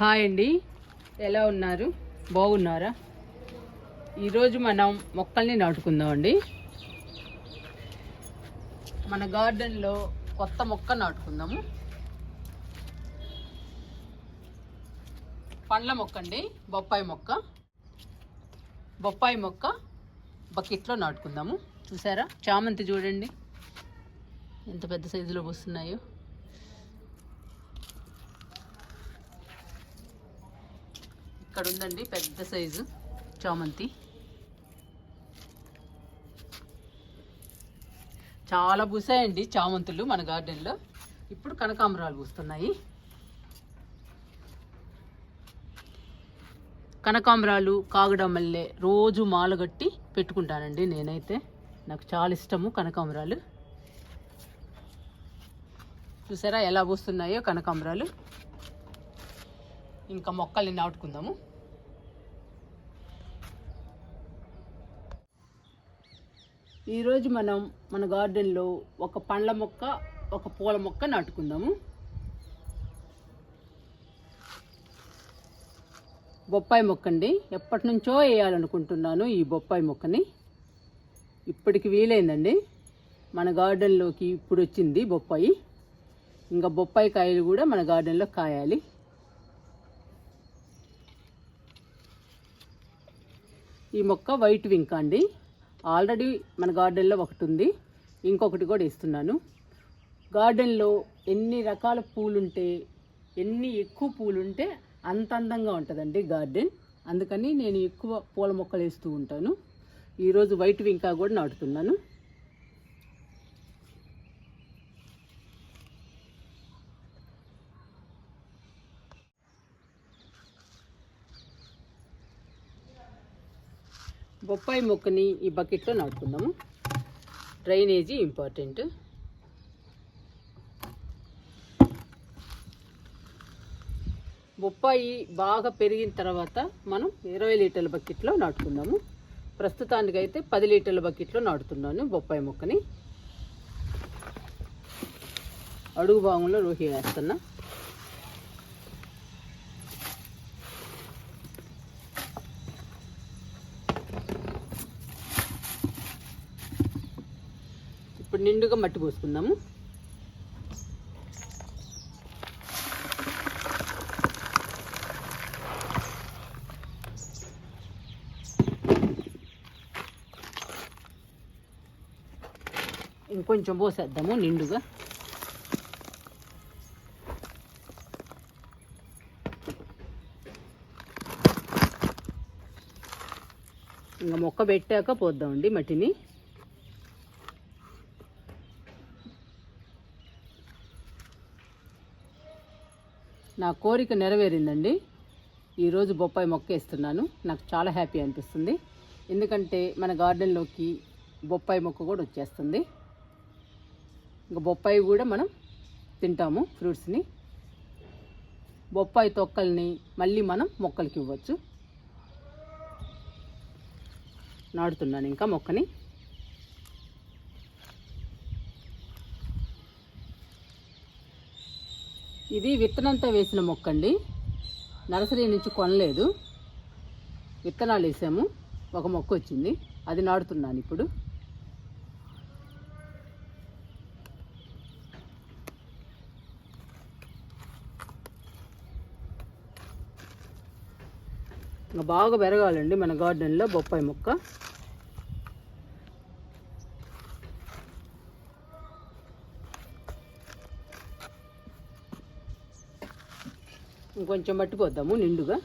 Hi అండి, ఎలా ఉన్నారు? బాగున్నారా? ఈరోజు మనం మొక్కల్ని నాటుకుందామండి. మన గార్డెన్లో కొత్త మొక్క నాటుకుందాము. పండ్ల మొక్క అండి, బొప్పాయి మొక్క. బొప్పాయి మొక్క బకెట్లో నాటుకుందాము. చూసారా, చామంతి చూడండి ఎంత పెద్ద సైజులో వస్తున్నాయో. ఇక్కడ ఉందండి పెద్ద సైజు చామంతి. చాలా పూసాయండి చామంతులు మన గార్డెన్లో. ఇప్పుడు కనకాంబరాలు పూస్తున్నాయి. కనకాంబరాలు, కాగడమల్లె రోజు మాలగట్టి పెట్టుకుంటానండి నేనైతే. నాకు చాలా ఇష్టము కనకాంబరాలు. చూసారా ఎలా పూస్తున్నాయో కనకాంబరాలు. ఇంకా మొక్కల్ని నాటుకుందాము. ఈరోజు మనం మన గార్డెన్లో ఒక పండ్ల మొక్క, ఒక పూల మొక్క నాటుకుందాము. బొప్పాయి మొక్క అండి. ఎప్పటి నుంచో వేయాలనుకుంటున్నాను ఈ బొప్పాయి మొక్కని. ఇప్పటికి వీలైందండి. మన గార్డెన్లోకి ఇప్పుడు వచ్చింది బొప్పాయి. ఇంకా బొప్పాయి కాయలు కూడా మన గార్డెన్లో కాయాలి. ఈ మొక్క వైట్ వింక్ అండి. ఆల్రెడీ మన గార్డెన్లో ఒకటి ఉంది, ఇంకొకటి కూడా ఇస్తున్నాను. గార్డెన్లో ఎన్ని రకాల పూలుంటే, ఎన్ని ఎక్కువ పూలుంటే అంత అందంగా ఉంటుందండి గార్డెన్. అందుకని నేను ఎక్కువ పూల మొక్కలు వేస్తూ ఉంటాను. ఈరోజు వైట్ వింకా కూడా నాటుతున్నాను. బొప్పాయి మొక్కని ఈ బకెట్లో నాటుకుందాము. Drainage important. బొప్పాయి బాగా పెరిగిన తర్వాత మనం 20 లీటర్ల బకెట్లో నాటుకుందాము. ప్రస్తుతానికైతే 10 లీటర్ల బకెట్లో నాటుతున్నాను బొప్పాయి మొక్కని. అడుగు భాగంలో రోహి వేస్తున్నా. ఇప్పుడు నిండుగా మట్టి పోసుకుందాము. ఇంకొంచెం పోసేద్దాము నిండుగా. ఇంకా మొక్క పెట్టాక పోద్దామండి మట్టిని. నా కోరిక నెరవేరిందండి. ఈరోజు బొప్పాయి మొక్క వేస్తున్నాను. నాకు చాలా హ్యాపీ అనిపిస్తుంది. ఎందుకంటే మన గార్డెన్లోకి బొప్పాయి మొక్క కూడా వచ్చేస్తుంది. ఇంకా బొప్పాయి కూడా మనం తింటాము, ఫ్రూట్స్ని. బొప్పాయి తొక్కల్ని మళ్ళీ మనం మొక్కలకి ఇవ్వచ్చు. నాటుతున్నాను ఇంకా మొక్కని. ఇది విత్తనంతో వేసిన మొక్క అండి. నర్సరీ నుంచి కొనలేదు, విత్తనాలు వేసాము. ఒక మొక్క వచ్చింది, అది నాటుతున్నాను ఇప్పుడు. ఇంకా బాగా పెరగాలండి మన గార్డెన్లో బొప్పాయి మొక్క. ఇంకొంచెం మట్టి పోద్దాము నిండుగా.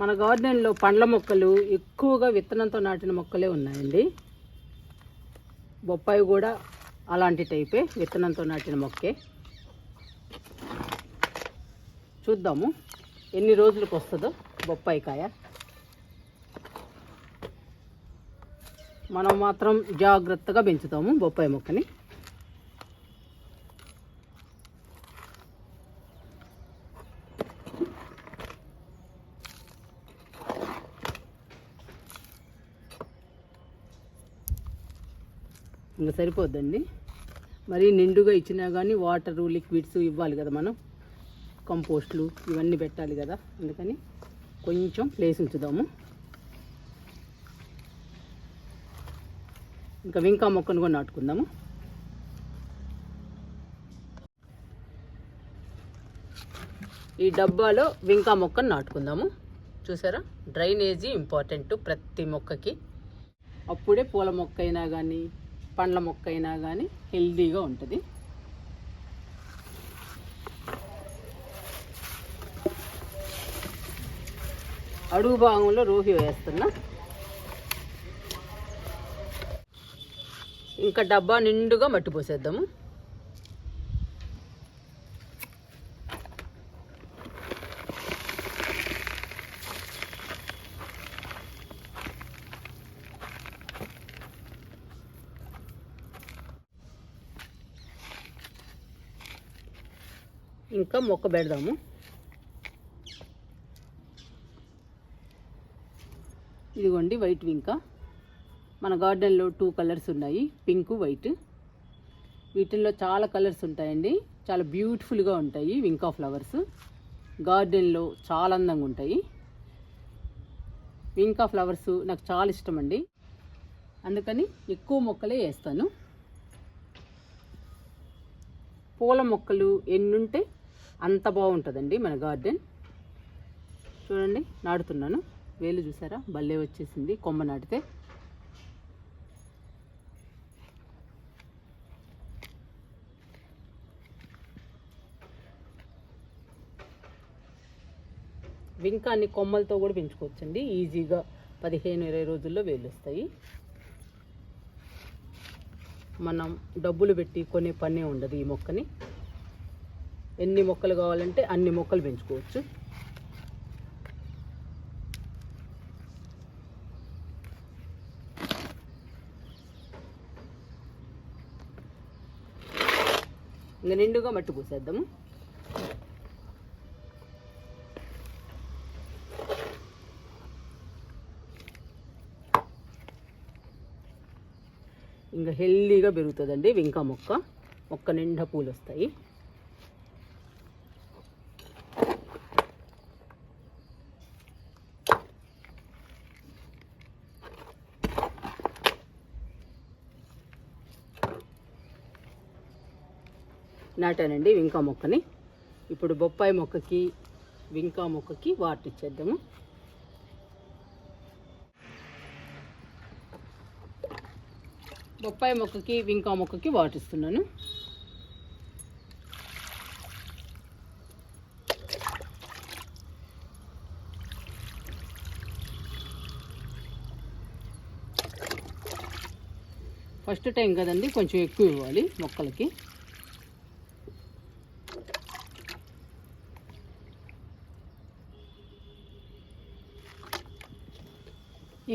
మన గార్డెన్లో పండ్ల మొక్కలు ఎక్కువగా విత్తనంతో నాటిన మొక్కలే ఉన్నాయండి. బొప్పాయి కూడా అలాంటి టైపే, విత్తనంతో నాటిన మొక్కే. చూద్దాము ఎన్ని రోజులకు వస్తుందో బొప్పాయి కాయ. మనం మాత్రం జాగ్రత్తగా పెంచుతాము బొప్పాయి మొక్కని. ఇంకా సరిపోద్దండి. మరి నిండుగా ఇచ్చినా కానీ వాటరు లిక్విడ్స్ ఇవ్వాలి కదా, మనం కంపోస్ట్లు ఇవన్నీ పెట్టాలి కదా, అందుకని కొంచెం ప్లేస్ ఉంచుదాము. ఇంకా వింకా మొక్కను కూడా నాటుకుందాము. ఈ డబ్బాలో వింకా మొక్కను నాటుకుందాము. చూసారా, డ్రైనేజీ ఇంపార్టెంట్ ప్రతి మొక్కకి. అప్పుడే పూల మొక్క అయినా కానీ పండ్ల మొక్క అయినా కానీ హెల్దీగా ఉంటుంది. అడుగు భాగంలో రోహి వేస్తున్నా. ఇంకా డబ్బా నిండుగా మట్టి పోసేద్దాము. ఇంకా మొక్క పెడదాము. ఇదిగోండి వైట్ వింకా. మన గార్డెన్లో 2 కలర్స్ ఉన్నాయి, పింక్ వైట్. వీటిల్లో చాలా కలర్స్ ఉంటాయండి, చాలా బ్యూటిఫుల్గా ఉంటాయి వింకా ఫ్లవర్స్. గార్డెన్లో చాలా అందంగా ఉంటాయి. వింకా ఫ్లవర్స్ నాకు చాలా ఇష్టం అండి, అందుకని ఎక్కువ మొక్కలే వేస్తాను. పూల మొక్కలు ఎన్నుంటే అంత బాగుంటుందండి మన గార్డెన్. చూడండి, నాటుతున్నాను. వేలు చూసారా, భలే వచ్చేసింది కొమ్మ నాటితే. వింకాన్ని కొమ్మలతో కూడా పెంచుకోవచ్చండి ఈజీగా. 15-20 రోజుల్లో వేలు వస్తాయి. మనం డబ్బులు పెట్టి కొనే పనే ఉండదు ఈ మొక్కని. ఎన్ని మొక్కలు కావాలంటే అన్ని మొక్కలు పెంచుకోవచ్చు. ఇంకా నిండుగా మట్టి పూసేద్దాము. ఇంకా హెల్దీగా పెరుగుతుందండి వింకా మొక్క. మొక్క నిండా పూలు వస్తాయి. నాటానండి వింకా మొక్కని. ఇప్పుడు బొప్పాయి మొక్కకి వింకా మొక్కకి వాటర్ ఇచ్చేద్దాము. బొప్పాయి మొక్కకి వింకా మొక్కకి వాటర్ ఇస్తున్నాను. ఫస్ట్ టైం కదండి, కొంచెం ఎక్కువ ఇవ్వాలి మొక్కలకి.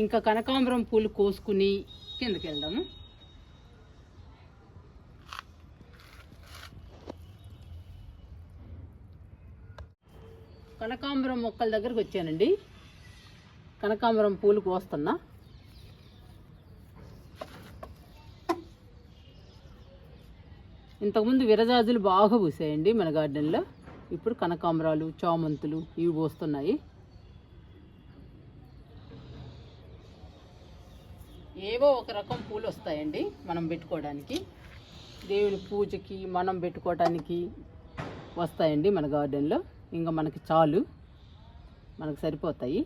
ఇంకా కనకాంబరం పూలు కోసుకుని కిందకి వెళ్దాము. కనకాంబరం మొక్కల దగ్గరకు వచ్చానండి. కనకాంబరం పూలు కోస్తున్నా. ఇంతకుముందు విరజాజులు బాగా పూసాయండి మన గార్డెన్లో. ఇప్పుడు కనకాంబరాలు, చామంతులు ఇవి పోస్తున్నాయి. ఏవో ఒక రకం పూలు వస్తాయండి మనం పెట్టుకోవడానికి. దేవుని పూజకి మనం పెట్టుకోవడానికి వస్తాయండి మన గార్డెన్లో. ఇంకా మనకి చాలు, మనకు సరిపోతాయి.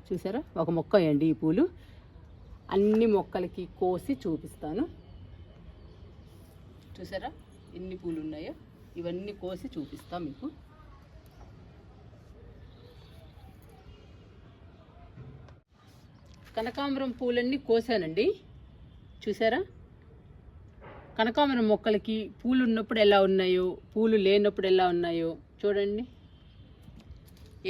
చూసారా, ఒక మొక్క వేయండి ఈ పూలు. అన్ని మొక్కలకి కోసి చూపిస్తాను. చూసారా ఎన్ని పూలు ఉన్నాయో, ఇవన్నీ కోసి చూపిస్తాం మీకు. కనకాంబరం పూలన్నీ కోసానండి. చూసారా, కనకాంబరం మొక్కలకి పూలు ఉన్నప్పుడు ఎలా ఉన్నాయో, పూలు లేనప్పుడు ఎలా ఉన్నాయో చూడండి.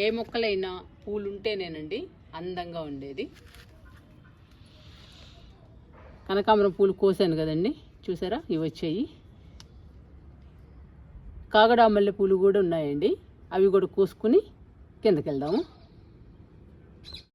ఏ మొక్కలైనా పూలు ఉంటేనేనండి అందంగా ఉండేది. కనకాంబరం పూలు కోసాను కదండి, చూసారా ఇవి వచ్చాయి. కాగడా మల్లె పూలు కూడా ఉన్నాయండి. అవి కూడా కోసుకుని కిందకి వెళ్దాము.